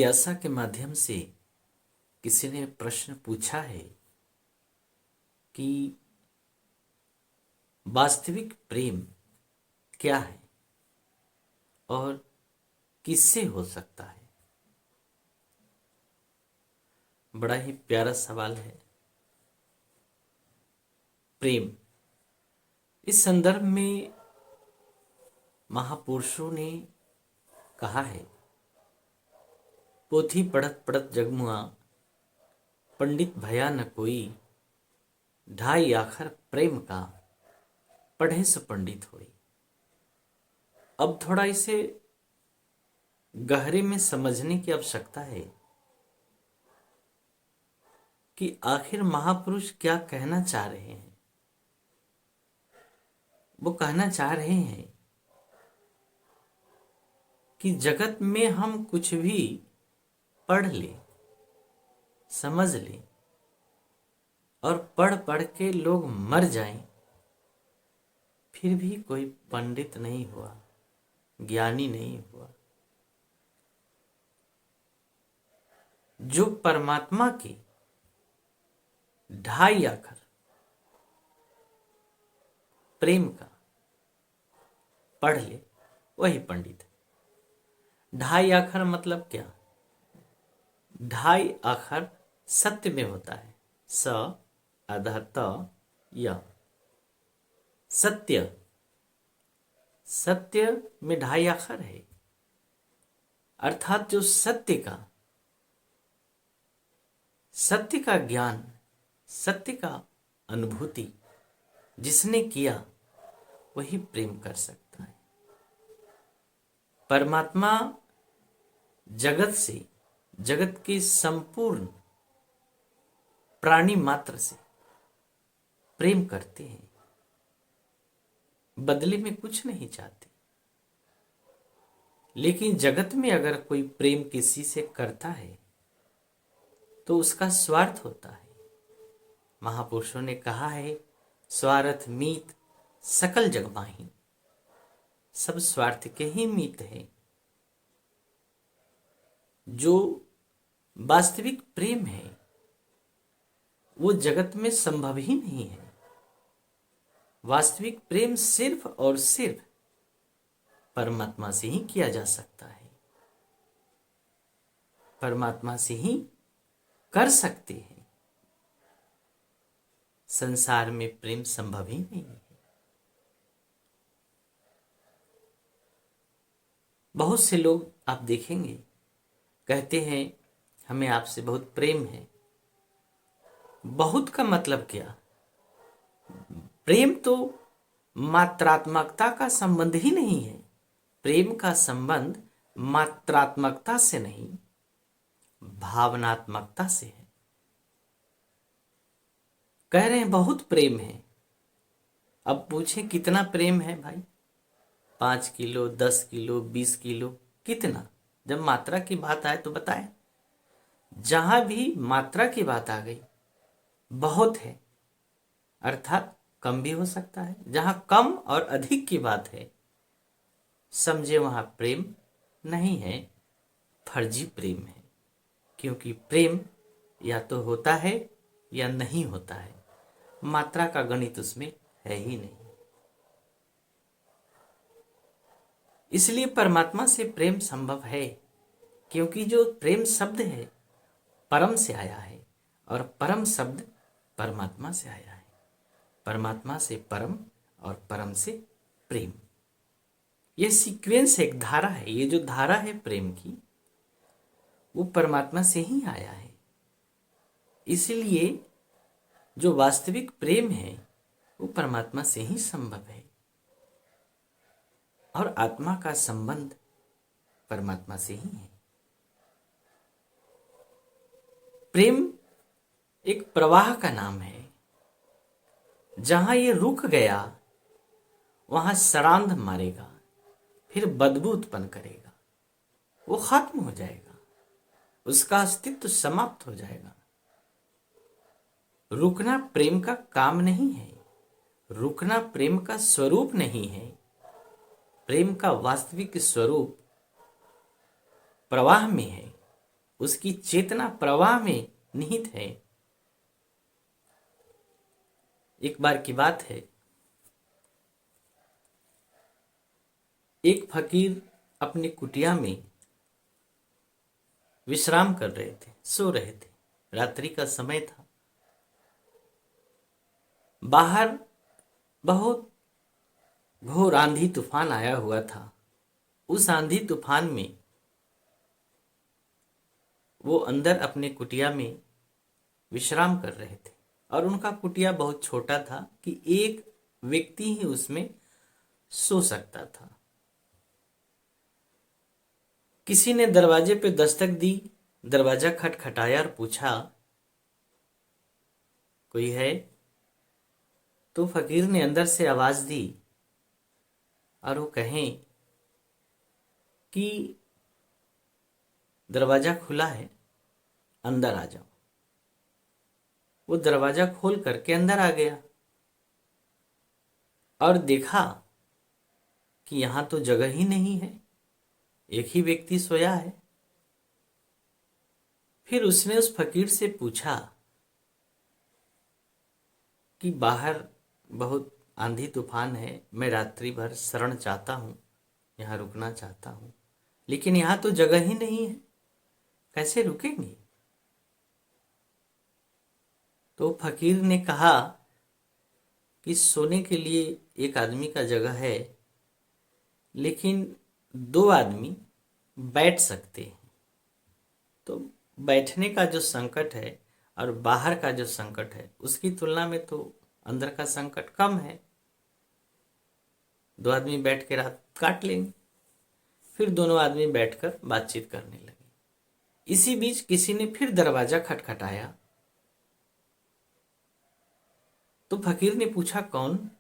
जिज्ञासा के माध्यम से किसी ने प्रश्न पूछा है कि वास्तविक प्रेम क्या है और किससे हो सकता है। बड़ा ही प्यारा सवाल है। प्रेम, इस संदर्भ में महापुरुषों ने कहा है, पोथी पढ़त पढ़त जगमुआ, पंडित भया न कोई, ढाई आखर प्रेम का, पढ़े सो पंडित होई। अब थोड़ा इसे गहरे में समझने की आवश्यकता है कि आखिर महापुरुष क्या कहना चाह रहे हैं। वो कहना चाह रहे हैं कि जगत में हम कुछ भी पढ़ ले, समझ ले और पढ़ पढ़ के लोग मर जाएं, फिर भी कोई पंडित नहीं हुआ, ज्ञानी नहीं हुआ। जो परमात्मा के ढाई आखर प्रेम का पढ़ ले, वही पंडित है। ढाई आखर मतलब क्या? ढाई आखर सत्य में होता है, स अधः त य। सत्य, सत्य में ढाई आखर है, अर्थात जो सत्य का ज्ञान, सत्य का अनुभूति जिसने किया वही प्रेम कर सकता है। परमात्मा जगत से, जगत के संपूर्ण प्राणी मात्र से प्रेम करते हैं, बदले में कुछ नहीं चाहते। लेकिन जगत में अगर कोई प्रेम किसी से करता है तो उसका स्वार्थ होता है। महापुरुषों ने कहा है, स्वार्थ मीत सकल जग माही। सब स्वार्थ के ही मीत हैं। जो वास्तविक प्रेम है वो जगत में संभव ही नहीं है। वास्तविक प्रेम सिर्फ और सिर्फ परमात्मा से ही किया जा सकता है, परमात्मा से ही कर सकते हैं। संसार में प्रेम संभव ही नहीं है। बहुत से लोग आप देखेंगे कहते हैं हमें आपसे बहुत प्रेम है। बहुत का मतलब क्या? प्रेम तो मात्रात्मकता का संबंध ही नहीं है। प्रेम का संबंध मात्रात्मकता से नहीं, भावनात्मकता से है। कह रहे हैं बहुत प्रेम है। अब पूछें कितना प्रेम है भाई? 5 किलो, 10 किलो, 20 किलो, कितना? जब मात्रा की बात आए तो बताएं। जहां भी मात्रा की बात आ गई, बहुत है, अर्थात कम भी हो सकता है। जहां कम और अधिक की बात है, समझे वहां प्रेम नहीं है, फर्जी प्रेम है। क्योंकि प्रेम या तो होता है या नहीं होता है। मात्रा का गणित उसमें है ही नहीं। इसलिए परमात्मा से प्रेम संभव है, क्योंकि जो प्रेम शब्द है परम से आया है और परम शब्द परमात्मा से आया है। परमात्मा से परम और परम से प्रेम, यह सीक्वेंस एक धारा है। ये जो धारा है प्रेम की, वो परमात्मा से ही आया है। इसलिए जो वास्तविक प्रेम है वो परमात्मा से ही संभव है और आत्मा का संबंध परमात्मा से ही है। प्रेम एक प्रवाह का नाम है। जहां ये रुक गया वहां सरांध मारेगा, फिर बदबू उत्पन्न करेगा, वो खत्म हो जाएगा, उसका अस्तित्व समाप्त हो जाएगा। रुकना प्रेम का काम नहीं है, रुकना प्रेम का स्वरूप नहीं है। प्रेम का वास्तविक स्वरूप प्रवाह में है, उसकी चेतना प्रवाह में निहित है। एक बार की बात है, एक फकीर अपनी कुटिया में विश्राम कर रहे थे, सो रहे थे। रात्रि का समय था। बाहर बहुत घोर आंधी तूफान आया हुआ था। उस आंधी तूफान में वो अंदर अपने कुटिया में विश्राम कर रहे थे, और उनका कुटिया बहुत छोटा था कि एक व्यक्ति ही उसमें सो सकता था। किसी ने दरवाजे पे दस्तक दी, दरवाजा खटखटाया और पूछा, कोई है? तो फकीर ने अंदर से आवाज दी और वो कहें कि दरवाजा खुला है, अंदर आ जाओ। वो दरवाजा खोल करके अंदर आ गया और देखा कि यहां तो जगह ही नहीं है, एक ही व्यक्ति सोया है। फिर उसने उस फकीर से पूछा कि बाहर बहुत आंधी तूफान है, मैं रात्रि भर शरण चाहता हूं, यहाँ रुकना चाहता हूं, लेकिन यहाँ तो जगह ही नहीं है, कैसे रुकेंगे? तो फकीर ने कहा कि सोने के लिए एक आदमी का जगह है, लेकिन दो आदमी बैठ सकते हैं। तो बैठने का जो संकट है और बाहर का जो संकट है, उसकी तुलना में तो अंदर का संकट कम है। दो आदमी बैठ के रात काट लेंगे। फिर दोनों आदमी बैठकर बातचीत करने लगे। इसी बीच किसी ने फिर दरवाजा खटखटाया। तो फकीर ने पूछा, कौन?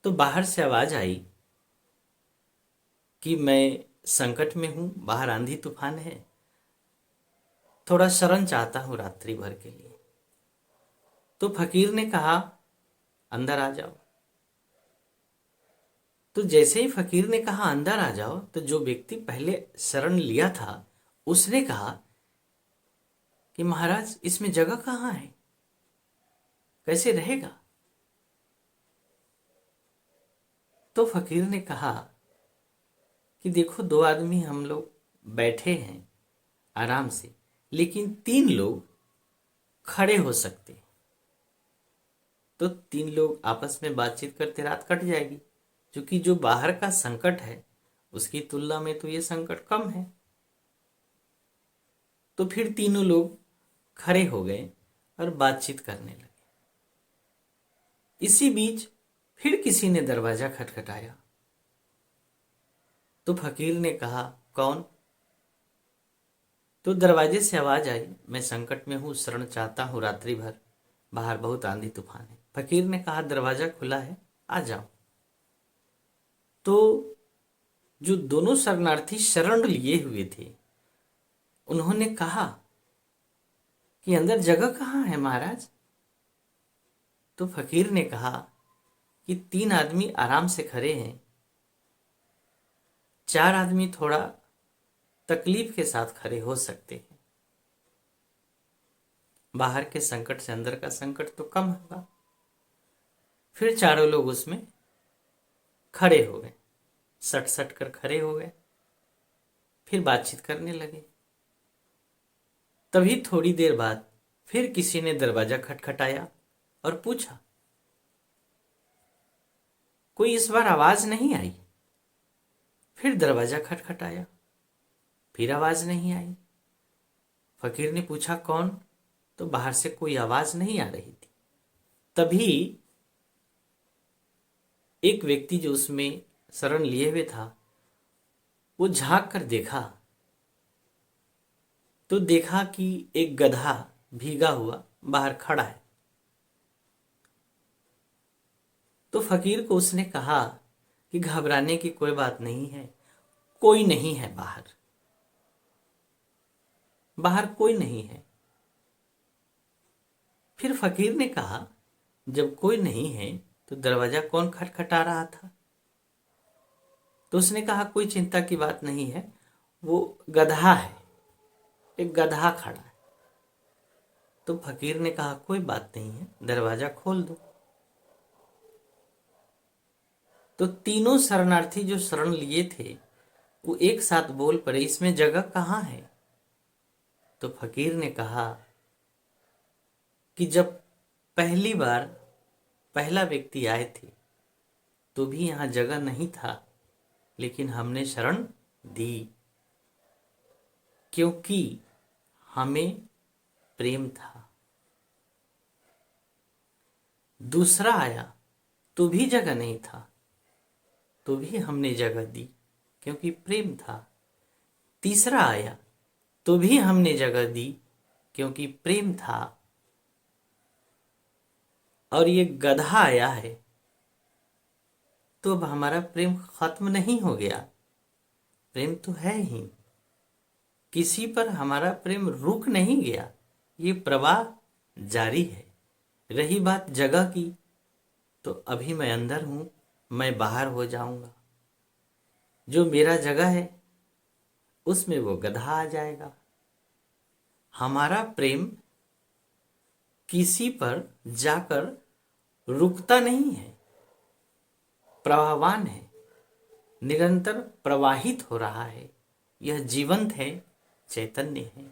तो बाहर से आवाज आई कि मैं संकट में हूं, बाहर आंधी तूफान है, थोड़ा शरण चाहता हूं रात्रि भर के लिए। तो फकीर ने कहा, अंदर आ जाओ। तो जैसे ही फकीर ने कहा अंदर आ जाओ, तो जो व्यक्ति पहले शरण लिया था उसने कहा कि महाराज, इसमें जगह कहाँ है, कैसे रहेगा? तो फकीर ने कहा कि देखो, दो आदमी हम लोग बैठे हैं आराम से, लेकिन तीन लोग खड़े हो सकते हैं। तो तीन लोग आपस में बातचीत करते रात कट जाएगी, क्योंकि जो बाहर का संकट है उसकी तुलना में तो ये संकट कम है। तो फिर तीनों लोग खड़े हो गए और बातचीत करने लगे। इसी बीच फिर किसी ने दरवाजा खटखटाया। तो फकीर ने कहा, कौन? तो दरवाजे से आवाज आई, मैं संकट में हूं, शरण चाहता हूं रात्रि भर, बाहर बहुत आंधी तूफान है। फकीर ने कहा, दरवाजा खुला है, आ जाओ। तो जो दोनों शरणार्थी शरण लिए हुए थे, उन्होंने कहा कि अंदर जगह कहाँ है महाराज? तो फकीर ने कहा कि तीन आदमी आराम से खड़े हैं, चार आदमी थोड़ा तकलीफ के साथ खड़े हो सकते हैं। बाहर के संकट से अंदर का संकट तो कम होगा। फिर चारों लोग उसमें खड़े हो गए, सट सट कर खड़े हो गए, फिर बातचीत करने लगे। तभी थोड़ी देर बाद फिर किसी ने दरवाजा खटखटाया और पूछा। कोई इस बार आवाज नहीं आई। फिर दरवाजा खटखटाया, फिर आवाज नहीं आई। फकीर ने पूछा, कौन? तो बाहर से कोई आवाज नहीं आ रही थी। तभी एक व्यक्ति जो उसमें शरण लिए हुए था, वो झांक कर देखा, तो देखा कि एक गधा भीगा हुआ बाहर खड़ा है। तो फकीर को उसने कहा कि घबराने की कोई बात नहीं है, कोई नहीं है बाहर, बाहर कोई नहीं है। फिर फकीर ने कहा, जब कोई नहीं है तो दरवाजा कौन खटखटा रहा था? तो उसने कहा, कोई चिंता की बात नहीं है, वो गधा है। एक गधा खड़ा है। तो फकीर ने कहा कोई बात नहीं है, दरवाजा खोल दो। तो तीनों शरणार्थी जो शरण लिए थे वो एक साथ बोल पड़े, इसमें जगह कहाँ है? तो फकीर ने कहा कि जब पहली बार पहला व्यक्ति आए थे तो भी यहाँ जगह नहीं था, लेकिन हमने शरण दी क्योंकि हमें प्रेम था। दूसरा आया तो भी जगह नहीं था, तो भी हमने जगह दी क्योंकि प्रेम था। तीसरा आया तो भी हमने जगह दी क्योंकि प्रेम था। और ये गधा आया है तो अब हमारा प्रेम खत्म नहीं हो गया, प्रेम तो है ही, किसी पर हमारा प्रेम रुक नहीं गया, ये प्रवाह जारी है। रही बात जगह की, तो अभी मैं अंदर हूं, मैं बाहर हो जाऊंगा, जो मेरा जगह है उसमें वो गधा आ जाएगा। हमारा प्रेम किसी पर जाकर रुकता नहीं है, प्रवाहवान है, निरंतर प्रवाहित हो रहा है, यह जीवंत है, चैतन्य है।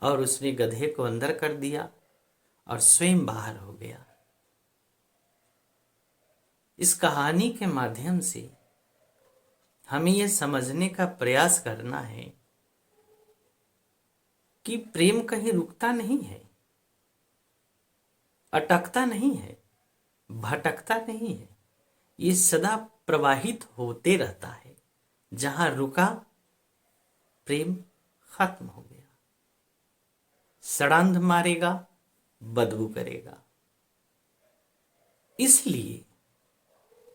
और उसने गधे को अंदर कर दिया और स्वयं बाहर हो गया। इस कहानी के माध्यम से हमें यह समझने का प्रयास करना है कि प्रेम कहीं रुकता नहीं है, अटकता नहीं है, भटकता नहीं है, ये सदा प्रवाहित होते रहता है। जहां रुका प्रेम खत्म हो गया, सड़ांध मारेगा, बदबू करेगा। इसलिए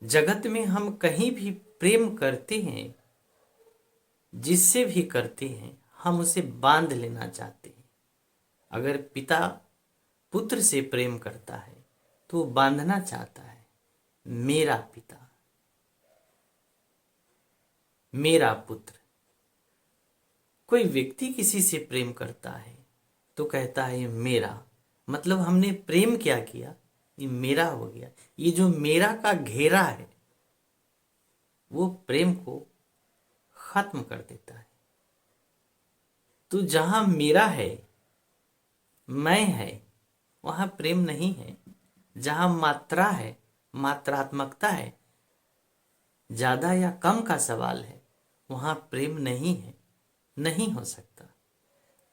जगत में हम कहीं भी प्रेम करते हैं, जिससे भी करते हैं, हम उसे बांध लेना चाहते हैं। अगर पिता पुत्र से प्रेम करता है तो वो बांधना चाहता है, मेरा पिता, मेरा पुत्र। कोई व्यक्ति किसी से प्रेम करता है तो कहता है मेरा, मतलब हमने प्रेम क्या किया, ये मेरा हो गया। ये जो मेरा का घेरा है वो प्रेम को खत्म कर देता है। तो जहां मेरा है, मैं है, वहां प्रेम नहीं है। जहां मात्रा है, मात्रात्मकता है, ज्यादा या कम का सवाल है, वहां प्रेम नहीं है, नहीं हो सकता।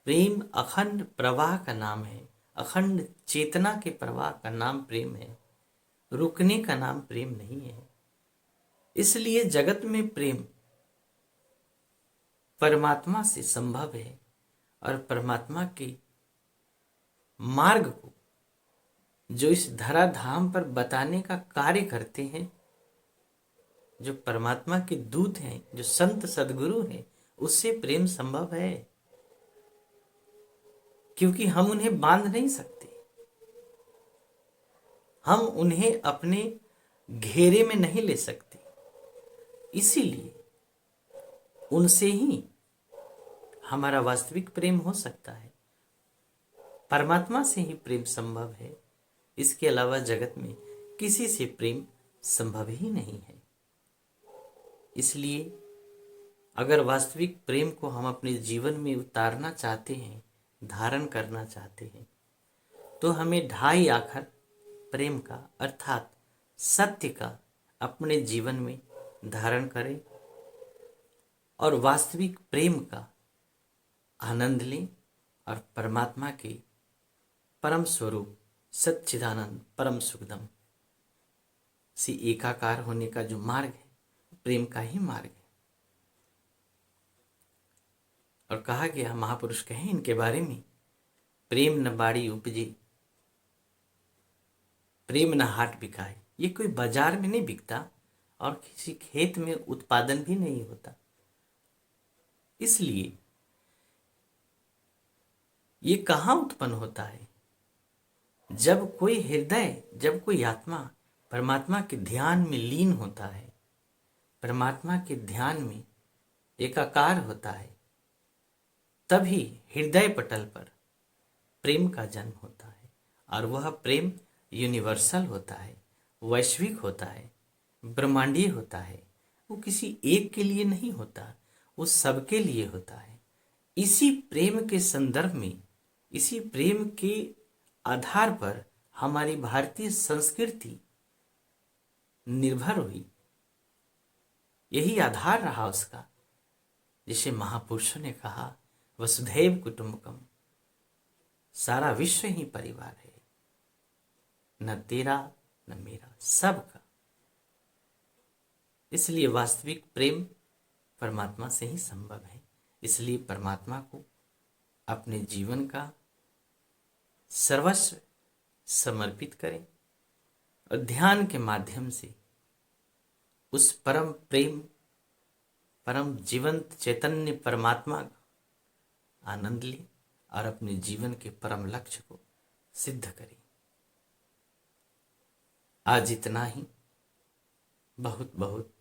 प्रेम अखंड प्रवाह का नाम है, अखंड चेतना के प्रवाह का नाम प्रेम है, रुकने का नाम प्रेम नहीं है। इसलिए जगत में प्रेम परमात्मा से संभव है, और परमात्मा के मार्ग को जो इस धराधाम पर बताने का कार्य करते हैं, जो परमात्मा के दूत हैं, जो संत सदगुरु हैं, उससे प्रेम संभव है। क्योंकि हम उन्हें बांध नहीं सकते, हम उन्हें अपने घेरे में नहीं ले सकते। इसीलिए उनसे ही हमारा वास्तविक प्रेम हो सकता है, परमात्मा से ही प्रेम संभव है। इसके अलावा जगत में किसी से प्रेम संभव ही नहीं है। इसलिए अगर वास्तविक प्रेम को हम अपने जीवन में उतारना चाहते हैं, धारण करना चाहते हैं, तो हमें ढाई आखर प्रेम का अर्थात सत्य का अपने जीवन में धारण करें और वास्तविक प्रेम का आनंद लें और परमात्मा के परम स्वरूप सच्चिदानंद परम सुखदम से एकाकार होने का जो मार्ग है, प्रेम का ही मार्ग है। और कहा गया, महापुरुष कहें इनके बारे में, प्रेम न बाड़ी उपजे, प्रेम न हाट बिकाए। ये कोई बाजार में नहीं बिकता और किसी खेत में उत्पादन भी नहीं होता। इसलिए ये कहाँ उत्पन्न होता है? जब कोई हृदय, जब कोई आत्मा परमात्मा के ध्यान में लीन होता है, परमात्मा के ध्यान में एकाकार होता है, तभी हृदय पटल पर प्रेम का जन्म होता है। और वह प्रेम यूनिवर्सल होता है, वैश्विक होता है, ब्रह्मांडीय होता है। वो किसी एक के लिए नहीं होता, वो सबके लिए होता है। इसी प्रेम के संदर्भ में, इसी प्रेम के आधार पर हमारी भारतीय संस्कृति निर्भर हुई। यही आधार रहा उसका, जिसे महापुरुषों ने कहा वसुधैव कुटुंबकम, सारा विश्व ही परिवार है, न तेरा न मेरा, सबका। इसलिए वास्तविक प्रेम परमात्मा से ही संभव है। इसलिए परमात्मा को अपने जीवन का सर्वस्व समर्पित करें और ध्यान के माध्यम से उस परम प्रेम, परम जीवंत चैतन्य परमात्मा का आनंद लें और अपने जीवन के परम लक्ष्य को सिद्ध करें। आज इतना ही। बहुत बहुत